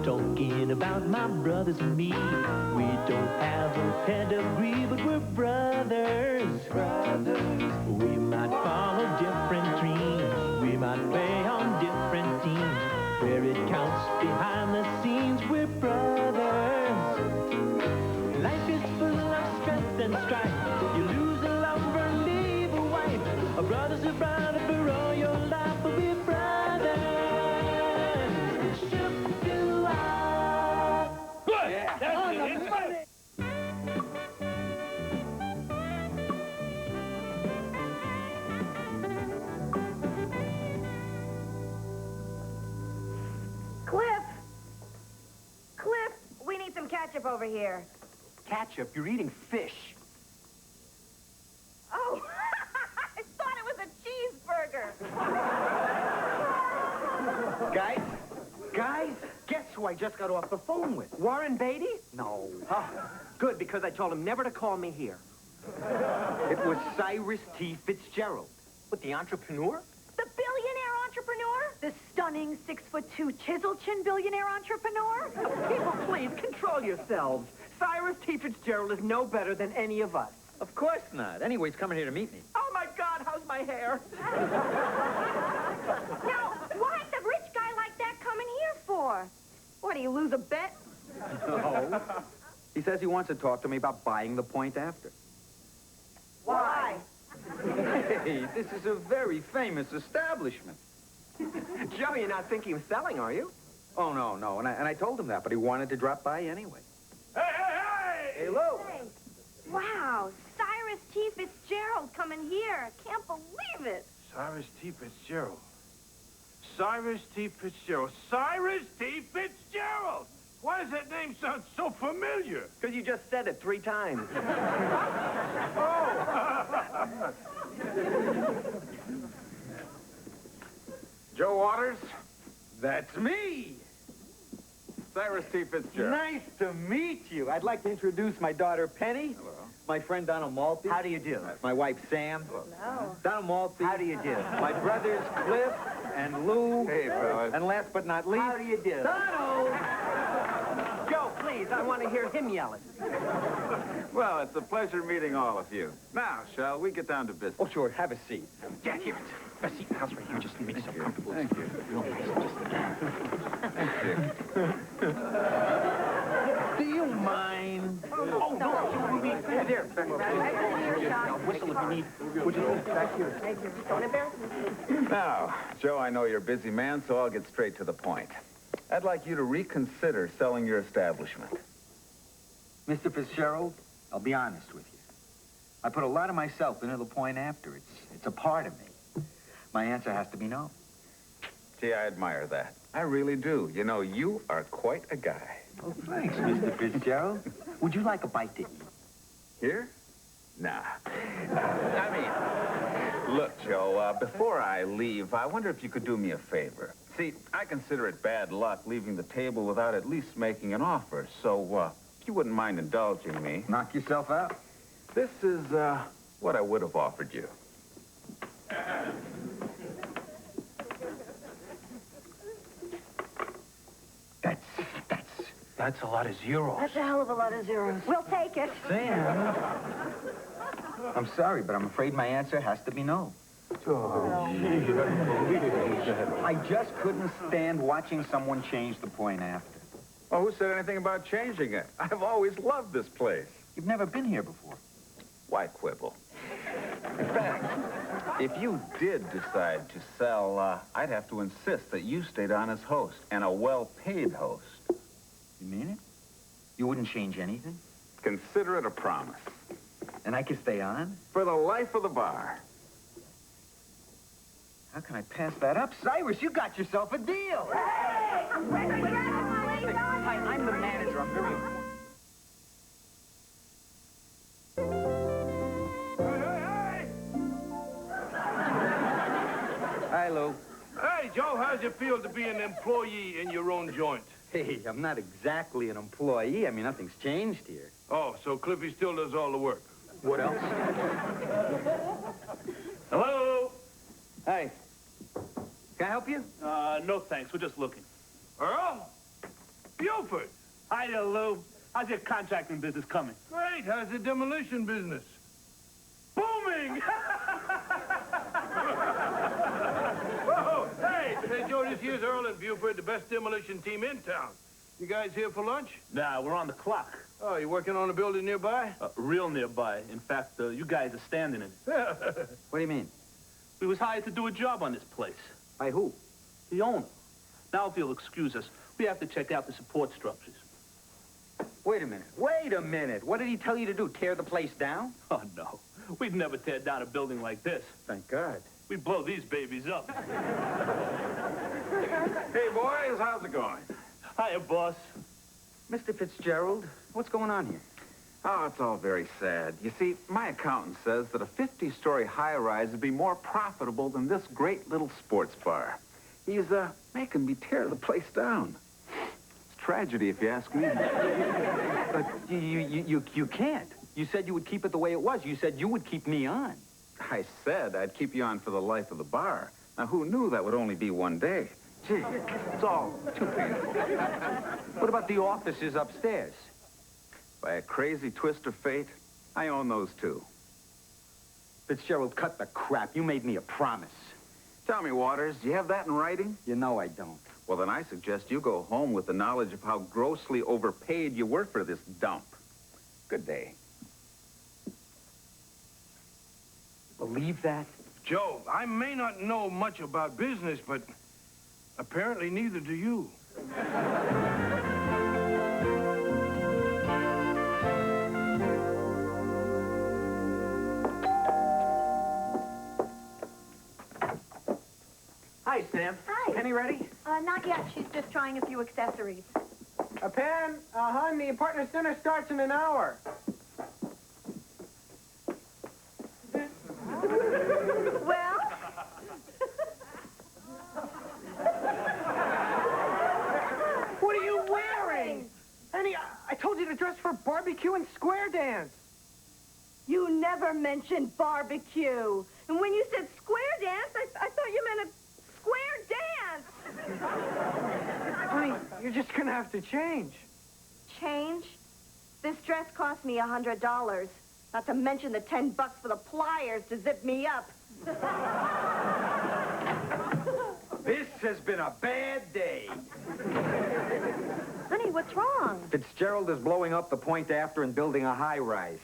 talking about my brothers and me. We don't have a pedigree, but we're brothers. We might follow different dreams. We might play on different teams. Where it counts behind the scenes, we're brothers. Life is full of stress and strife. You lose a lover, leave a wife. A brother's a brother for all your life, but we're brothers. Shook do I. Good! Yeah. That's it. It's funny. Cliff, we need some ketchup over here. Ketchup? You're eating fish. Oh, I thought it was a cheeseburger. Guys, guess who I just got off the phone with? Warren Beatty? No. Oh, good, because I told him never to call me here. It was Cyrus T. Fitzgerald. What, the entrepreneur? The billionaire entrepreneur? The stunning 6'2" chisel-chin billionaire entrepreneur? People, please, control yourselves. Cyrus T. Fitzgerald is no better than any of us. Of course not. Anyway, he's coming here to meet me. Oh, my God, how's my hair? Now, why'd the rich guy like that come in here for? What, do you lose a bet? No. He says he wants to talk to me about buying the point after. Why? Hey, this is a very famous establishment. Joe, you're not thinking of selling, are you? Oh, no. And I told him that, but he wanted to drop by anyway. Hey! Hey, Lou. Hey. Wow, Cyrus T. Fitzgerald coming here. Can't believe it. Cyrus T. Fitzgerald. Cyrus T. Fitzgerald. Cyrus T. Fitzgerald! Why does that name sound so familiar? Because you just said it 3 times. Oh! Joe Waters, that's me. Cyrus T. Fitzgerald. Nice to meet you. I'd like to introduce my daughter, Penny. Hello. My friend, Donald Maltby. How do you do? My wife, Sam. No. Donald Maltby. How do you do? My brothers, Cliff and Lou. Hey, fellas. And last but not least... How do you do? Donald! Joe, please, I want to hear him yelling. Well, it's a pleasure meeting all of you. Now, shall we get down to business? Oh, sure. Have a seat. Yeah, here. A seat in the house right here. Just make yourself comfortable. Thank you. Do you mind? Oh, no. There. Whistle if you need. Back here. Thank you. Don't embarrass me. Now, Joe, I know you're a busy man, so I'll get straight to the point. I'd like you to reconsider selling your establishment. Mr. Fitzgerald, I'll be honest with you. I put a lot of myself into the point after. It's a part of me. My answer has to be no. Gee, I admire that. I really do. You know, you are quite a guy. Oh, thanks, Mr. Fitzgerald. Would you like a bite to eat? Here? Nah. I mean, look, Joe, before I leave, I wonder if you could do me a favor. See, I consider it bad luck leaving the table without at least making an offer. So, if you wouldn't mind indulging me. Knock yourself out. This is, what I would have offered you. That's a lot of zeros. That's a hell of a lot of zeros. We'll take it. Sam. I'm sorry, but I'm afraid my answer has to be no. I just couldn't stand watching someone change the point after. Oh, who said anything about changing it? I've always loved this place. You've never been here before. Why quibble? In fact, if you did decide to sell, I'd have to insist that you stayed on as host, and a well-paid host. You mean it? You wouldn't change anything? Consider it a promise. And I can stay on? For the life of the bar. How can I pass that up? Cyrus, you got yourself a deal. Hey! Hi, I'm the manager. I'm very important. Hey! Hi, Lou. Hey, Joe, how's it feel to be an employee in your own joint? Hey, I'm not exactly an employee. I mean, nothing's changed here. Oh, so Cliffy still does all the work. What else? Hello? Hey. Can I help you? No thanks, we're just looking. Earl? Buford! Hi there, Lou. How's your contracting business coming? Great. How's the demolition business? Booming! Oh, hey, Joe, this here's Earl and Buford, the best demolition team in town. You guys here for lunch? Nah, we're on the clock. Oh, you working on a building nearby? Real nearby. In fact, you guys are standing in it. What do you mean? We was hired to do a job on this place. By who? The owner. Now, if you'll excuse us, we have to check out the support structures. Wait a minute. Wait a minute. What did he tell you to do? Tear the place down? Oh, no. We'd never tear down a building like this. Thank God. We blow these babies up. Hey, boys, how's it going? Hiya, boss. Mr. Fitzgerald, what's going on here? Oh, it's all very sad. You see, my accountant says that a 50-story high-rise would be more profitable than this great little sports bar. He's, making me tear the place down. It's tragedy, if you ask me. But you can't. You said you would keep it the way it was. You said you would keep me on. I said I'd keep you on for the life of the bar. Now, who knew that would only be one day? Gee, it's all too painful. What about the offices upstairs? By a crazy twist of fate, I own those too. Fitzgerald, cut the crap. You made me a promise. Tell me, Waters, do you have that in writing? You know I don't. Well, then I suggest you go home with the knowledge of how grossly overpaid you were for this dump. Good day. Believe that? Joe, I may not know much about business, but apparently neither do you. Hi, Sam. Hi. Penny ready? Not yet. She's just trying a few accessories. Pen, hon, the partner's dinner starts in an hour. Well? What are you wearing? Penny, I told you to dress for barbecue and square dance. You never mentioned barbecue. And when you said square dance, I thought you meant a square dance. Honey, you're just gonna have to change. Change? This dress cost me $100. Not to mention the $10 for the pliers to zip me up. This has been a bad day. Honey, what's wrong? Fitzgerald is blowing up the point after and building a high-rise.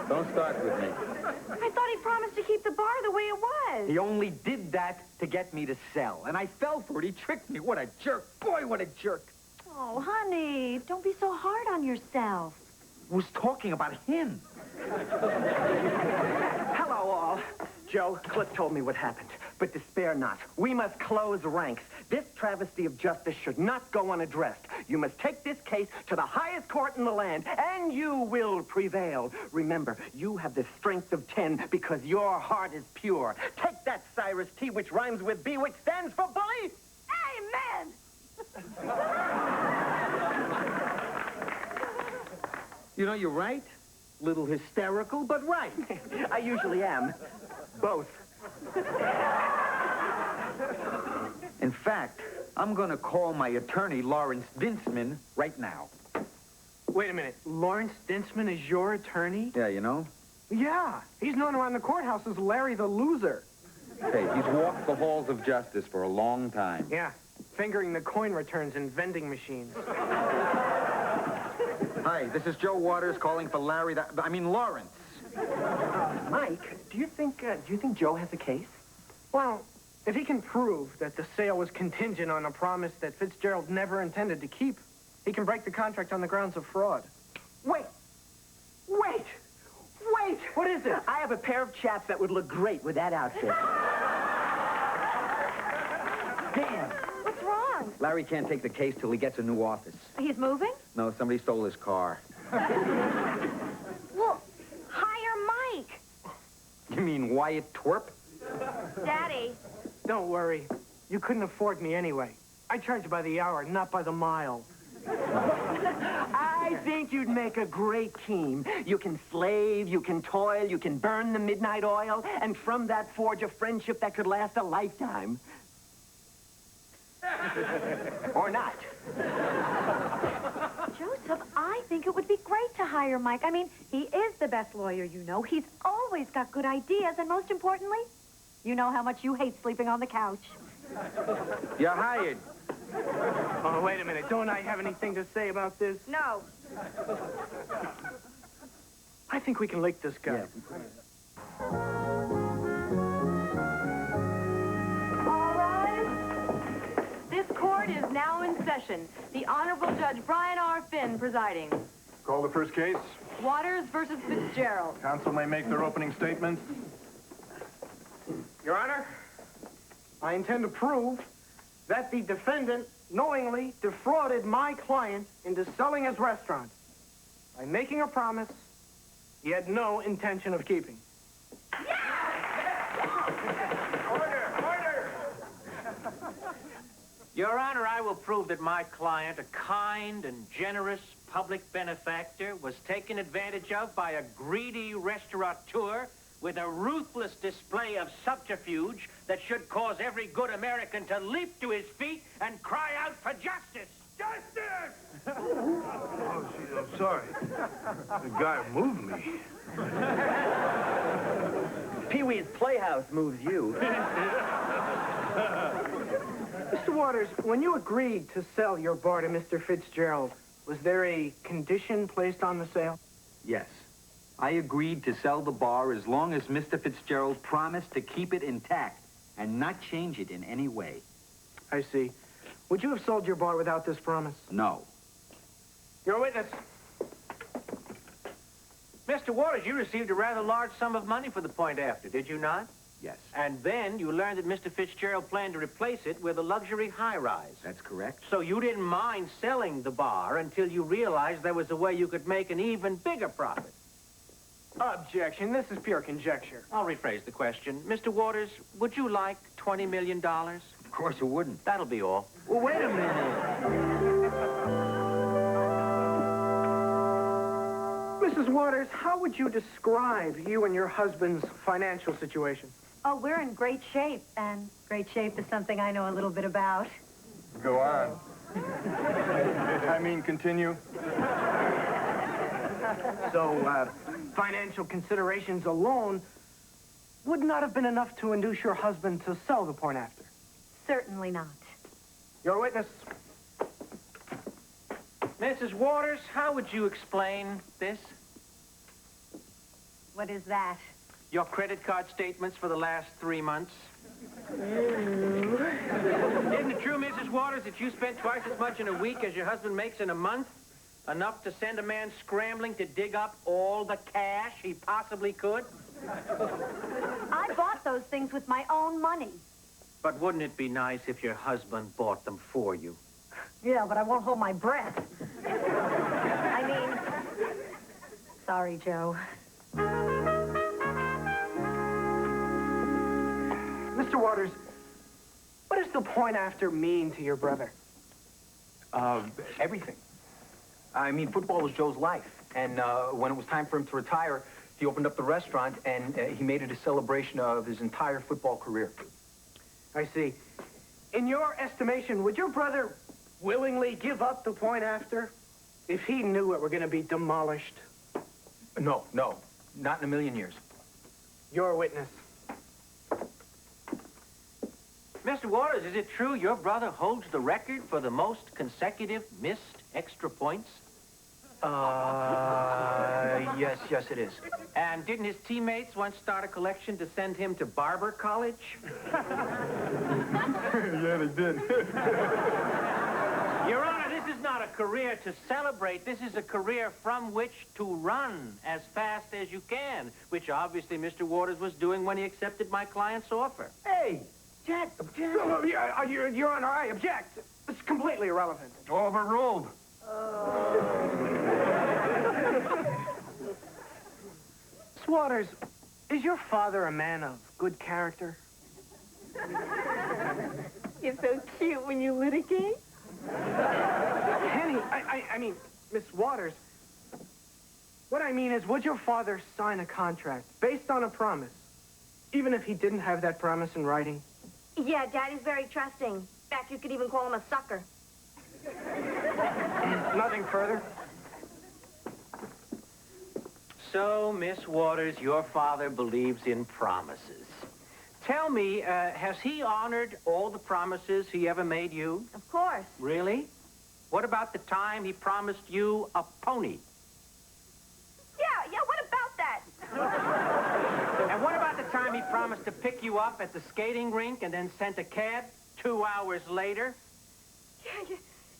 Don't start with me. I thought he promised to keep the bar the way it was. He only did that to get me to sell, and I fell for it. He tricked me. What a jerk. Boy, what a jerk. Oh, honey, don't be so hard on yourself. I was talking about him. Hello, all. Joe, Cliff told me what happened, but despair not. We must close ranks. This travesty of justice should not go unaddressed. You must take this case to the highest court in the land, and you will prevail. Remember, you have the strength of 10 because your heart is pure. Take that, Cyrus T, which rhymes with B, which stands for bully. Amen! You know, you're right. Little hysterical, but right. I usually am. Both. In fact, I'm going to call my attorney, Lawrence Dinsman, right now. Wait a minute. Lawrence Dinsman is your attorney? Yeah, you know? Yeah. He's known around the courthouse as Larry the Loser. Hey, he's walked the halls of justice for a long time. Yeah. Fingering the coin returns in vending machines. Hi, this is Joe Waters calling for Lawrence. Mike, do you think Joe has a case? Well, if he can prove that the sale was contingent on a promise that Fitzgerald never intended to keep, he can break the contract on the grounds of fraud. Wait! What is it? I have a pair of chaps that would look great with that outfit. Damn! What's wrong? Larry can't take the case till he gets a new office. He's moving? No, somebody stole his car. Well, hire Mike. You mean Wyatt Twerp? Daddy. Don't worry. You couldn't afford me anyway. I charge by the hour, not by the mile. I think you'd make a great team. You can slave, you can toil, you can burn the midnight oil, and from that forge a friendship that could last a lifetime. Or not. Joseph, I think it would be great to hire Mike. I mean, he is the best lawyer you know. He's always got good ideas, and most importantly, you know how much you hate sleeping on the couch. You're hired. Oh, wait a minute. Don't I have anything to say about this? No. I think we can lick this guy. All rise. This court is now in session. The Honorable Judge Brian R. Finn presiding. Call the first case. Waters versus Fitzgerald. Counsel may make their opening statements. Your Honor, I intend to prove that the defendant knowingly defrauded my client into selling his restaurant by making a promise he had no intention of keeping. Order! Your Honor, I will prove that my client, a kind and generous public benefactor, was taken advantage of by a greedy restaurateur with a ruthless display of subterfuge that should cause every good American to leap to his feet and cry out for justice. Justice! Oh, gee, I'm sorry. The guy moved me. Pee-wee's Playhouse moves you. Mr. Waters, when you agreed to sell your bar to Mr. Fitzgerald, was there a condition placed on the sale? Yes. I agreed to sell the bar as long as Mr. Fitzgerald promised to keep it intact and not change it in any way. I see. Would you have sold your bar without this promise? No. Your witness. Mr. Waters, you received a rather large sum of money for the point after, did you not? Yes. And then you learned that Mr. Fitzgerald planned to replace it with a luxury high-rise. That's correct. So you didn't mind selling the bar until you realized there was a way you could make an even bigger profit. Objection. This is pure conjecture. I'll rephrase the question. Mr. Waters, would you like $20 million? Of course it wouldn't. That'll be all. Well, wait a minute. Mrs. Waters, how would you describe you and your husband's financial situation? Oh, we're in great shape, and great shape is something I know a little bit about. Go on. I mean, continue. So, financial considerations alone would not have been enough to induce your husband to sell the point after. Certainly not. Your witness. Mrs. Waters, how would you explain this? What is that? Your credit card statements for the last 3 months. Ooh. Isn't it true, Mrs. Waters, that you spent twice as much in a week as your husband makes in a month? Enough to send a man scrambling to dig up all the cash he possibly could? I bought those things with my own money. But wouldn't it be nice if your husband bought them for you? Yeah, but I won't hold my breath. I mean, sorry, Joe. Mr. Waters, what does the point after mean to your brother? Everything. I mean, football was Joe's life. And when it was time for him to retire, he opened up the restaurant, and he made it a celebration of his entire football career. I see. In your estimation, would your brother willingly give up the point after if he knew it were going to be demolished? No, not in a million years. Your witness. Mr. Waters, is it true your brother holds the record for the most consecutive missed extra points? Yes, it is. And didn't his teammates once start a collection to send him to barber college? Yeah, they did. Your Honor, this is not a career to celebrate. This is a career from which to run as fast as you can, which obviously Mr. Waters was doing when he accepted my client's offer. Hey, object. Your Honor, I object. It's completely irrelevant. Overruled. Miss Waters, is your father a man of good character? You're so cute when you litigate. Henny, I mean, Miss Waters, what I mean is, would your father sign a contract based on a promise, even if he didn't have that promise in writing? Yeah, Daddy's very trusting. fact, you could even call him a sucker. Nothing further. So, Miss Waters, your father believes in promises. Tell me, has he honored all the promises he ever made you? Of course. Really? What about the time he promised you a pony? Yeah, what about that? And what about the time he promised to pick you up at the skating rink and then sent a cab 2 hours later? Yeah,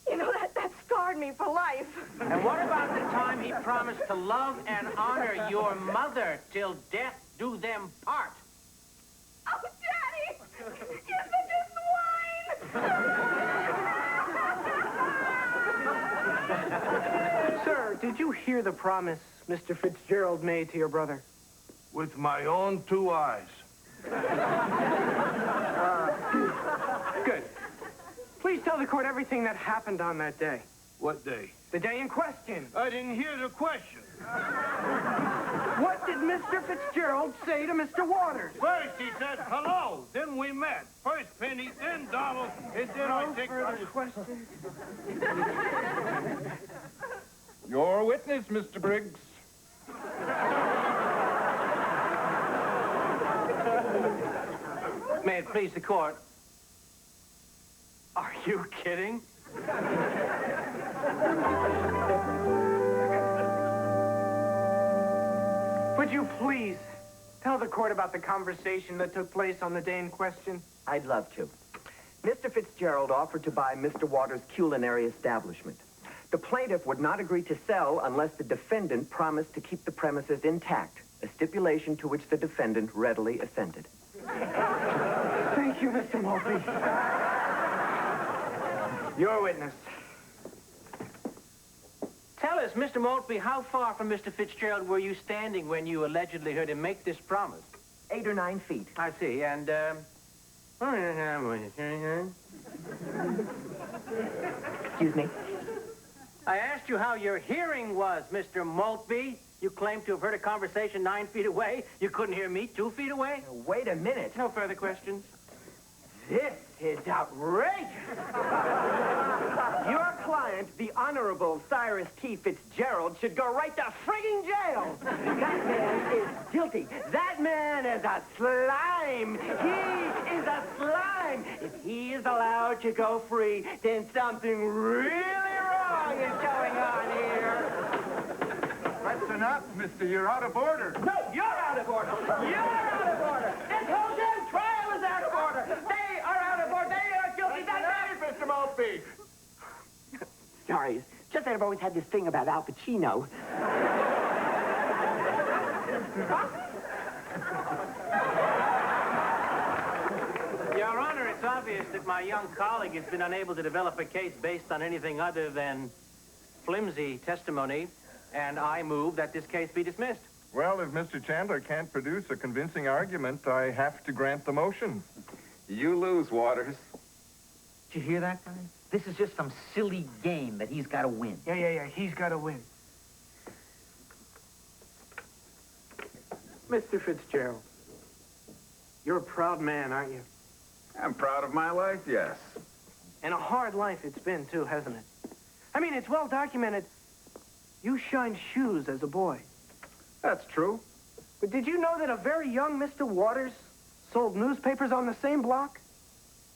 you know, that scarred me for life. And what about the time he promised to love and honor your mother till death do them part? Oh, Daddy! You're such a swine! Sir, did you hear the promise Mr. Fitzgerald made to your brother? With my own 2 eyes. Good. Please tell the court everything that happened on that day. What day? The day in question. I didn't hear the question. What did Mr. Fitzgerald say to Mr. Waters? First he said hello, then we met. First Penny, then Donald, and then I think... Further questions? Your witness, Mr. Briggs. May it please the court. Are you kidding? Would you please tell the court about the conversation that took place on the day in question? I'd love to. Mr. Fitzgerald offered to buy Mr. Waters' culinary establishment. The plaintiff would not agree to sell unless the defendant promised to keep the premises intact, a stipulation to which the defendant readily assented. Thank you, Mr. Maltby. Your witness. Tell us, Mr. Maltby, how far from Mr. Fitzgerald were you standing when you allegedly heard him make this promise? 8 or 9 feet. I see, and, Excuse me? I asked you how your hearing was, Mr. Maltby. You claim to have heard a conversation 9 feet away. You couldn't hear me 2 feet away? Wait a minute. No further questions. This is outrageous. Your client, the Honorable Cyrus T. Fitzgerald, should go right to frigging jail. That man is guilty. That man is a slime. He is a slime. If he is allowed to go free, then something really wrong is going on here. That's enough, mister. You're out of order. No, you're out of order. You're out of order. This whole damn trial is out of order. They are out of order. They are guilty. That man is Mr. Maltby. Sorry, it's just that I've always had this thing about Al Pacino. Your Honor, it's obvious that my young colleague has been unable to develop a case based on anything other than flimsy testimony, and I move that this case be dismissed. Well, if Mr. Chandler can't produce a convincing argument, I have to grant the motion. You lose, Waters. Did you hear that, guy? This is just some silly game that he's got to win. Yeah. He's got to win. Mr. Fitzgerald, you're a proud man, aren't you? I'm proud of my life, yes. And a hard life it's been, too, hasn't it? I mean, it's well documented. You shined shoes as a boy. That's true. But did you know that a very young Mr. Waters sold newspapers on the same block?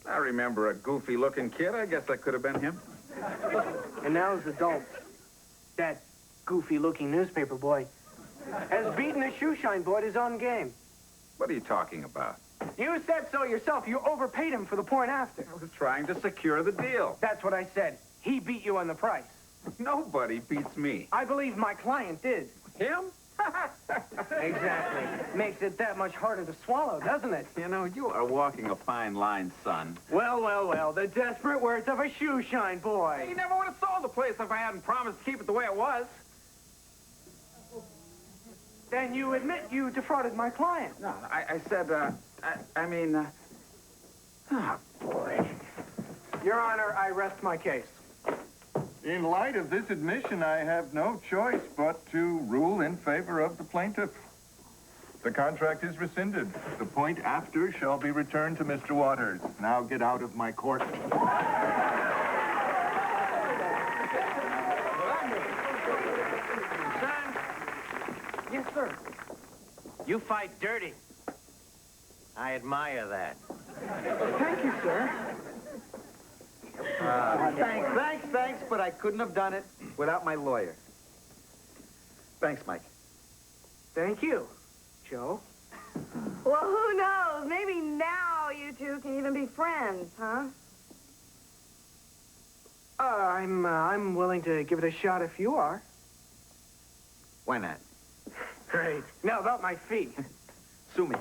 I remember a goofy-looking kid. I guess that could have been him. And now as adults, that goofy-looking newspaper boy has beaten a shoeshine boy at his own game. What are you talking about? You said so yourself. You overpaid him for the point after. I was trying to secure the deal. That's what I said. He beat you on the price. Nobody beats me. I believe my client did. Him? Exactly. Makes it that much harder to swallow, doesn't it? You know, you are walking a fine line, son. Well. The desperate words of a shoeshine boy. You never would have sold the place if I hadn't promised to keep it the way it was. Then you admit you defrauded my client. No, I said, boy. Your Honor, I rest my case. In light of this admission, I have no choice but to rule in favor of the plaintiff. The The contract is rescinded. The point after shall be returned to Mr. Waters. Now get out of my court. Son, Yes, sir. you fight dirty. I admire that. Thank you, sir. Thanks, but I couldn't have done it without my lawyer. Thanks, Mike. Thank you, Joe. Well, who knows? Maybe now you two can even be friends, huh? I'm willing to give it a shot if you are. Why not? Great. Now about my fee. Sue me.